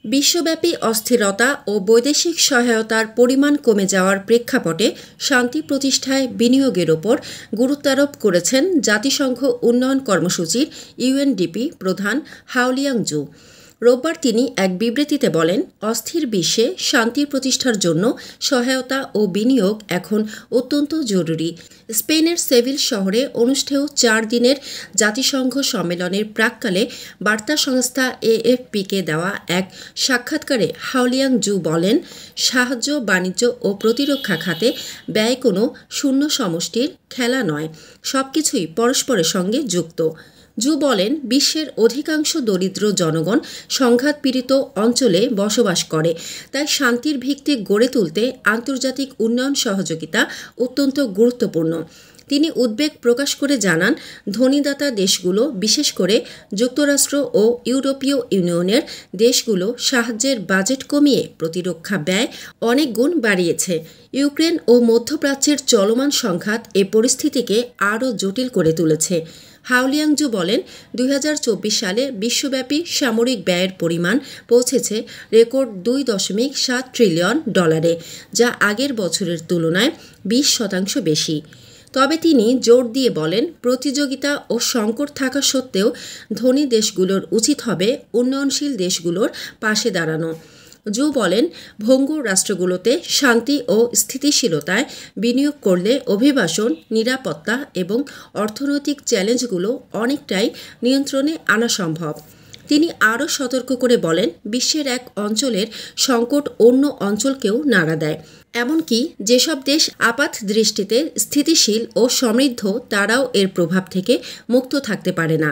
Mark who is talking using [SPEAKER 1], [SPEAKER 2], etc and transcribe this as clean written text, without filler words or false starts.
[SPEAKER 1] বিশ্বব্যাপী অস্থিরতা ও বৈদেশিক সহায়তার পরিমাণ কমে যাওয়ার প্রেক্ষাপটে শান্তি প্রতিষ্ঠায় বিনিয়োগের ওপর গুরুত্বারোপ করেছেন জাতিসংঘ উন্নয়ন কর্মসূচির ইউএনডিপি প্রধান হাওলিয়াং জু। রোববার তিনি এক বিবৃতিতে বলেন, অস্থির বিশ্বে শান্তি প্রতিষ্ঠার জন্য সহায়তা ও বিনিয়োগ এখন অত্যন্ত জরুরি। স্পেনের সেভিল শহরে অনুষ্ঠেয় 4 দিনের জাতিসংঘ সম্মেলনের প্রাক্কালে বার্তা সংস্থা এএফপিকে দেওয়া এক সাক্ষাৎকারে হাওলিয়াং জু বলেন, সাহায্য, বাণিজ্য ও প্রতিরক্ষা খাতে ব্যয় কোনো শূন্য সমষ্টির খেলা নয়, সবকিছুই পরস্পরের সঙ্গে যুক্ত। জু বলেন, বিশ্বের অধিকাংশ দরিদ্র জনগণ সংঘাতপীড়িত অঞ্চলে বসবাস করে, তাই শান্তির ভিত্তি গড়ে তুলতে আন্তর্জাতিক উন্নয়ন সহযোগিতা অত্যন্ত গুরুত্বপূর্ণ। তিনি উদ্বেগ প্রকাশ করে জানান, ধনীদাতা দেশগুলো, বিশেষ করে যুক্তরাষ্ট্র ও ইউরোপীয় ইউনিয়নের দেশগুলো সাহায্যের বাজেট কমিয়ে প্রতিরক্ষা ব্যয় অনেক গুণ বাড়িয়েছে। ইউক্রেন ও মধ্যপ্রাচ্যের চলমান সংঘাত এ পরিস্থিতিকে আরও জটিল করে তুলেছে। হাওলিয়াংজু বলেন, 2024 সালে বিশ্বব্যাপী সামরিক ব্যয়ের পরিমাণ পৌঁছেছে রেকর্ড $2.7 ট্রিলিয়ন, যা আগের বছরের তুলনায় 20% বেশি। তবে তিনি জোর দিয়ে বলেন, প্রতিযোগিতা ও সংকট থাকা সত্ত্বেও ধনী দেশগুলোর উচিত হবে উন্নয়নশীল দেশগুলোর পাশে দাঁড়ানো। জো বলেন, ভঙ্গুর রাষ্ট্রগুলোতে শান্তি ও স্থিতিশীলতায় বিনিয়োগ করলে অভিবাসন, নিরাপত্তা এবং অর্থনৈতিক চ্যালেঞ্জগুলো অনেকটাই নিয়ন্ত্রণে আনা সম্ভব। তিনি আরও সতর্ক করে বলেন, বিশ্বের এক অঞ্চলের সংকট অন্য অঞ্চলকেও নাড়া দেয়। এমনকি যেসব দেশ আপাত দৃষ্টিতে স্থিতিশীল ও সমৃদ্ধ, তারাও এর প্রভাব থেকে মুক্ত থাকতে পারে না।